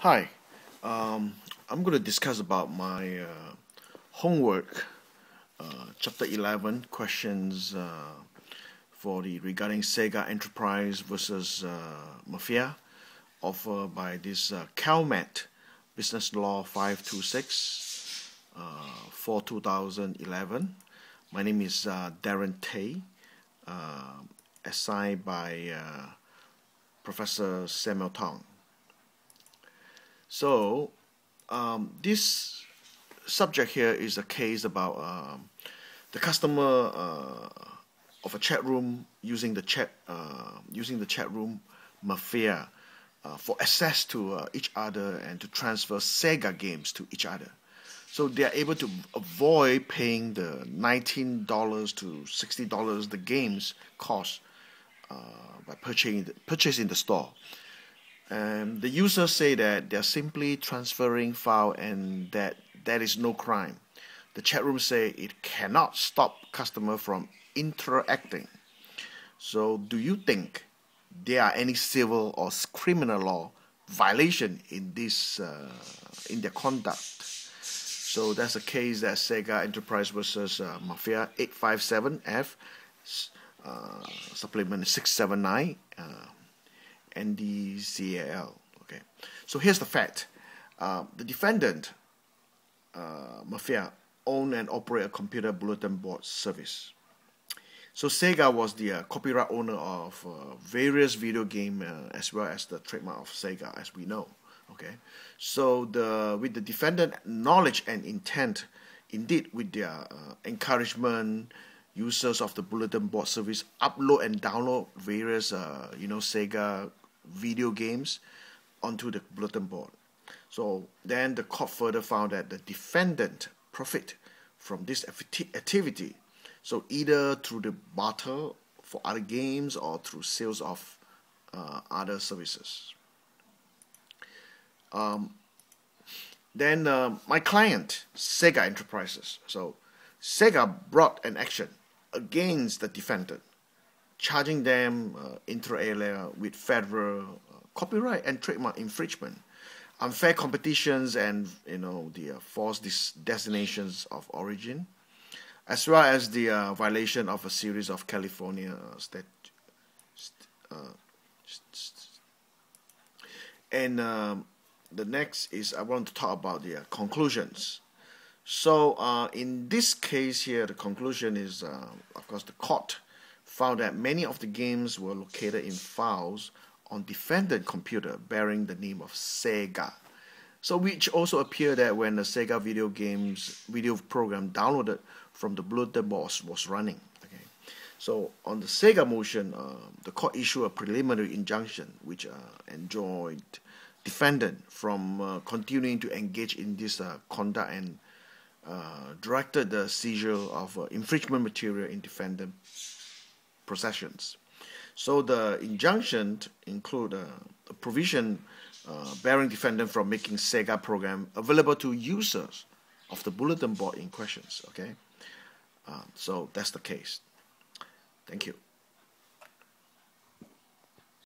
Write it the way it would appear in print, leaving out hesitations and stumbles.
Hi, I'm going to discuss about my homework, chapter 11, questions for the regarding Sega Enterprise versus Maphia, offered by this CALMAT Business Law 526 for 2011. My name is Darren Tay, assigned by Professor Samuel Tong. So, this subject here is a case about the customer of a chat room using the chat room Maphia for access to each other and to transfer Sega games to each other. So they are able to avoid paying the $19 to $60 the games cost by purchasing the store. The users say that they're simply transferring file and that is no crime. The chat room say it cannot stop customer from interacting. So do you think there are any civil or criminal law violation in this in their conduct? So that's a case that Sega Enterprise versus Maphia 857F supplement 679 NDCAL. Okay, so here's the fact: the defendant, Maphia, own and operate a computer bulletin board service. So Sega was the copyright owner of various video game as well as the trademark of Sega, as we know. Okay, so with the defendant knowledge and intent, indeed with their encouragement, users of the bulletin board service upload and download various Sega video games onto the bulletin board. So then the court further found that the defendant profit from this activity, so either through the barter for other games or through sales of other services. Then my client, Sega Enterprises. So Sega brought an action against the defendant, charging them inter alia with federal copyright and trademark infringement, unfair competitions, and the false designations of origin, as well as the violation of a series of California and the next is I want to talk about the conclusions. So in this case here, the conclusion is, of course, the court found that many of the games were located in files on defendant computer bearing the name of Sega. So which also appeared that when the Sega video program downloaded from the bulletin board was running. Okay. So on the Sega motion, the court issued a preliminary injunction which enjoined defendant from continuing to engage in this conduct and directed the seizure of infringement material in defendant possessions. So the injunction include a provision barring defendant from making Sega program available to users of the bulletin board in questions. Okay, so that's the case. Thank you.